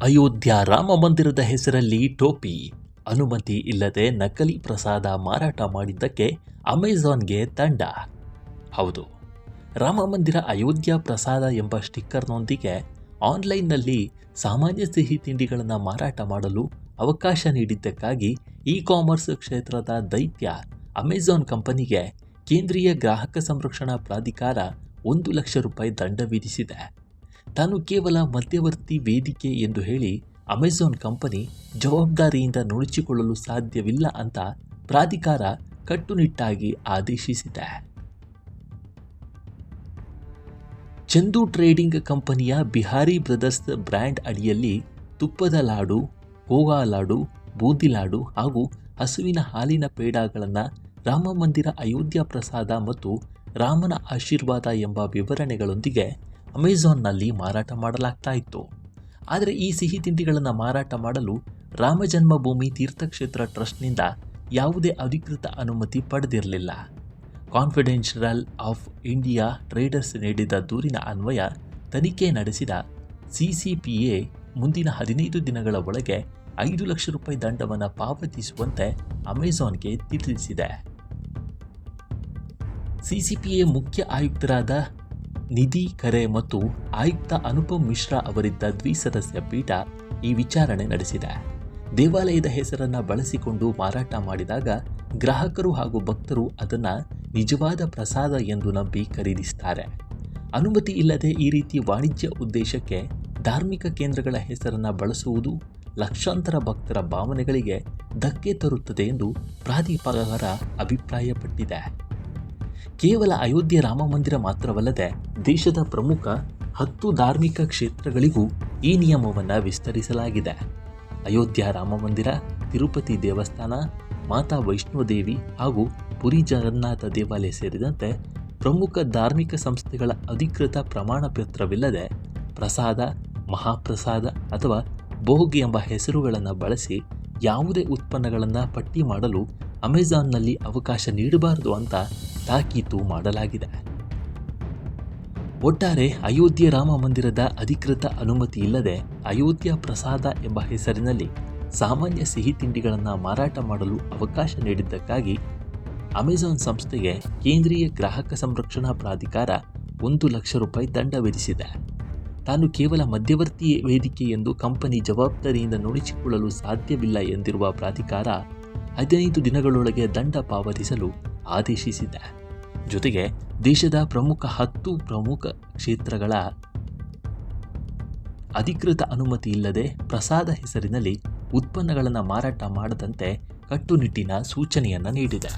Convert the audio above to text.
ಅಯೋಧ್ಯ ರಾಮ ಮಂದಿರದ ಹೆಸರಲ್ಲಿ ಟೋಪಿ, ಅನುಮತಿ ಇಲ್ಲದೆ ನಕಲಿ ಪ್ರಸಾದ ಮಾರಾಟ ಮಾಡಿದ್ದಕ್ಕೆ ಅಮೆಜಾನ್ಗೆ ದಂಡ. ಹೌದು, ರಾಮಮಂದಿರ ಅಯೋಧ್ಯ ಪ್ರಸಾದ ಎಂಬ ಸ್ಟಿಕ್ಕರ್ನೊಂದಿಗೆ ಆನ್ಲೈನ್ನಲ್ಲಿ ಸಾಮಾನ್ಯ ಸಿಹಿ ತಿಂಡಿಗಳನ್ನು ಮಾರಾಟ ಮಾಡಲು ಅವಕಾಶ ನೀಡಿದ್ದಕ್ಕಾಗಿ ಇ ಕಾಮರ್ಸ್ ಕ್ಷೇತ್ರದ ದೈತ್ಯ ಅಮೆಜಾನ್ ಕಂಪನಿಗೆ ಕೇಂದ್ರೀಯ ಗ್ರಾಹಕ ಸಂರಕ್ಷಣಾ ಪ್ರಾಧಿಕಾರ 1 ಲಕ್ಷ ರೂಪಾಯಿ ದಂಡ ವಿಧಿಸಿದೆ. ತಾನು ಕೇವಲ ಮಧ್ಯವರ್ತಿ ವೇದಿಕೆ ಎಂದು ಹೇಳಿ ಅಮೆಜಾನ್ ಕಂಪನಿ ಜವಾಬ್ದಾರಿಯಿಂದ ನುಣುಚಿಕೊಳ್ಳಲು ಸಾಧ್ಯವಿಲ್ಲ ಅಂತ ಪ್ರಾಧಿಕಾರ ಕಟ್ಟುನಿಟ್ಟಾಗಿ ಆದೇಶಿಸಿದೆ. ಚಂದು ಟ್ರೇಡಿಂಗ್ ಕಂಪನಿಯ ಬಿಹಾರಿ ಬ್ರದರ್ಸ್ ಬ್ರ್ಯಾಂಡ್ ಅಡಿಯಲ್ಲಿ ತುಪ್ಪದ ಲಾಡು, ಖೋವಾ ಲಾಡು, ಬೂಂದಿ ಲಾಡು ಹಾಗೂ ಹಸುವಿನ ಹಾಲಿನ ಪೇಡಾಗಳನ್ನು ರಾಮಮಂದಿರ ಅಯೋಧ್ಯ ಪ್ರಸಾದ ಮತ್ತು ರಾಮನ ಆಶೀರ್ವಾದ ಎಂಬ ವಿವರಣೆಗಳೊಂದಿಗೆ ಅಮೆಜಾನ್ನಲ್ಲಿ ಮಾರಾಟ ಮಾಡಲಾಗ್ತಾ ಇತ್ತು. ಆದರೆ ಈ ಸಿಹಿ ತಿಂಡಿಗಳನ್ನು ಮಾರಾಟ ಮಾಡಲು ರಾಮಜನ್ಮಭೂಮಿ ತೀರ್ಥಕ್ಷೇತ್ರ ಟ್ರಸ್ಟ್ನಿಂದ ಯಾವುದೇ ಅಧಿಕೃತ ಅನುಮತಿ ಪಡೆದಿರಲಿಲ್ಲ. ಕಾನ್ಫಿಡೆನ್ಷಿಯಲ್ ಆಫ್ ಇಂಡಿಯಾ ಟ್ರೇಡರ್ಸ್ ನೀಡಿದ ದೂರಿನ ಅನ್ವಯ ತನಿಖೆ ನಡೆಸಿದ ಸಿಸಿಪಿಎ ಮುಂದಿನ 15 ದಿನಗಳ ಒಳಗೆ 5 ಲಕ್ಷ ರೂಪಾಯಿ ದಂಡವನ್ನು ಪಾವತಿಸುವಂತೆ ಅಮೆಜಾನ್ಗೆ ತಿಳಿಸಿದೆ. ಸಿಸಿಪಿಎ ಮುಖ್ಯ ಆಯುಕ್ತರಾದ ನಿಧಿ ಖರೆ ಮತ್ತು ಆಯುಕ್ತ ಅನುಪಮ್ ಮಿಶ್ರಾ ಅವರಿದ್ದ ದ್ವಿಸದಸ್ಯ ಪೀಠ ಈ ವಿಚಾರಣೆ ನಡೆಸಿದೆ. ದೇವಾಲಯದ ಹೆಸರನ್ನು ಬಳಸಿಕೊಂಡು ಮಾರಾಟ ಮಾಡಿದಾಗ ಗ್ರಾಹಕರು ಹಾಗೂ ಭಕ್ತರು ಅದನ್ನು ನಿಜವಾದ ಪ್ರಸಾದ ಎಂದು ನಂಬಿ ಖರೀದಿಸುತ್ತಾರೆ. ಅನುಮತಿ ಇಲ್ಲದೆ ಈ ರೀತಿ ವಾಣಿಜ್ಯ ಉದ್ದೇಶಕ್ಕೆ ಧಾರ್ಮಿಕ ಕೇಂದ್ರಗಳ ಹೆಸರನ್ನು ಬಳಸುವುದು ಲಕ್ಷಾಂತರ ಭಕ್ತರ ಭಾವನೆಗಳಿಗೆ ಧಕ್ಕೆ ತರುತ್ತದೆ ಎಂದು ಪ್ರಾಧಿಕಾರ ಅಭಿಪ್ರಾಯಪಟ್ಟಿದೆ. ಕೇವಲ ಅಯೋಧ್ಯೆ ರಾಮಮಂದಿರ ಮಾತ್ರವಲ್ಲದೆ ದೇಶದ ಪ್ರಮುಖ 10 ಧಾರ್ಮಿಕ ಕ್ಷೇತ್ರಗಳಿಗೂ ಈ ನಿಯಮವನ್ನು ವಿಸ್ತರಿಸಲಾಗಿದೆ. ಅಯೋಧ್ಯ ರಾಮಮಂದಿರ, ತಿರುಪತಿ ದೇವಸ್ಥಾನ, ಮಾತಾ ವೈಷ್ಣೋದೇವಿ ಹಾಗೂ ಪುರಿ ಜಗನ್ನಾಥ ದೇವಾಲಯ ಸೇರಿದಂತೆ ಪ್ರಮುಖ ಧಾರ್ಮಿಕ ಸಂಸ್ಥೆಗಳ ಅಧಿಕೃತ ಪ್ರಮಾಣ ಪತ್ರವಿಲ್ಲದೆ ಪ್ರಸಾದ, ಮಹಾಪ್ರಸಾದ ಅಥವಾ ಭೋಗ್ ಎಂಬ ಹೆಸರುಗಳನ್ನು ಬಳಸಿ ಯಾವುದೇ ಉತ್ಪನ್ನಗಳನ್ನು ಪಟ್ಟಿ ಮಾಡಲು ಅಮೆಜಾನ್ನಲ್ಲಿ ಅವಕಾಶ ನೀಡಬಾರದು ಅಂತ ತಾಕೀತು ಮಾಡಲಾಗಿದೆ. ಒಟ್ಟಾರೆ ಅಯೋಧ್ಯೆ ರಾಮ ಮಂದಿರದ ಅಧಿಕೃತ ಅನುಮತಿ ಇಲ್ಲದೆ ಅಯೋಧ್ಯ ಪ್ರಸಾದ ಎಂಬ ಹೆಸರಿನಲ್ಲಿ ಸಾಮಾನ್ಯ ಸಿಹಿ ತಿಂಡಿಗಳನ್ನು ಮಾರಾಟ ಮಾಡಲು ಅವಕಾಶ ನೀಡಿದ್ದಕ್ಕಾಗಿ ಅಮೆಜಾನ್ ಸಂಸ್ಥೆಗೆ ಕೇಂದ್ರೀಯ ಗ್ರಾಹಕ ಸಂರಕ್ಷಣಾ ಪ್ರಾಧಿಕಾರ 1 ಲಕ್ಷ ರೂಪಾಯಿ ದಂಡ ವಿಧಿಸಿದೆ. ತಾನು ಕೇವಲ ಮಧ್ಯವರ್ತಿ ವೇದಿಕೆ ಎಂದು ಕಂಪನಿ ಜವಾಬ್ದಾರಿಯಿಂದ ನುಣುಚಿಕೊಳ್ಳಲು ಸಾಧ್ಯವಿಲ್ಲ ಎಂದಿರುವ ಪ್ರಾಧಿಕಾರ 15 ದಿನಗಳೊಳಗೆ ದಂಡ ಪಾವತಿಸಲು ಆದೇಶಿಸಿದೆ. ಜೊತೆಗೆ ದೇಶದ ಪ್ರಮುಖ 10 ಪ್ರಮುಖ ಕ್ಷೇತ್ರಗಳ ಅಧಿಕೃತ ಅನುಮತಿ ಇಲ್ಲದೆ ಪ್ರಸಾದ ಹೆಸರಿನಲ್ಲಿ ಉತ್ಪನ್ನಗಳನ್ನು ಮಾರಾಟ ಮಾಡದಂತೆ ಕಟ್ಟುನಿಟ್ಟಿನ ಸೂಚನೆಯನ್ನು ನೀಡಿದೆ.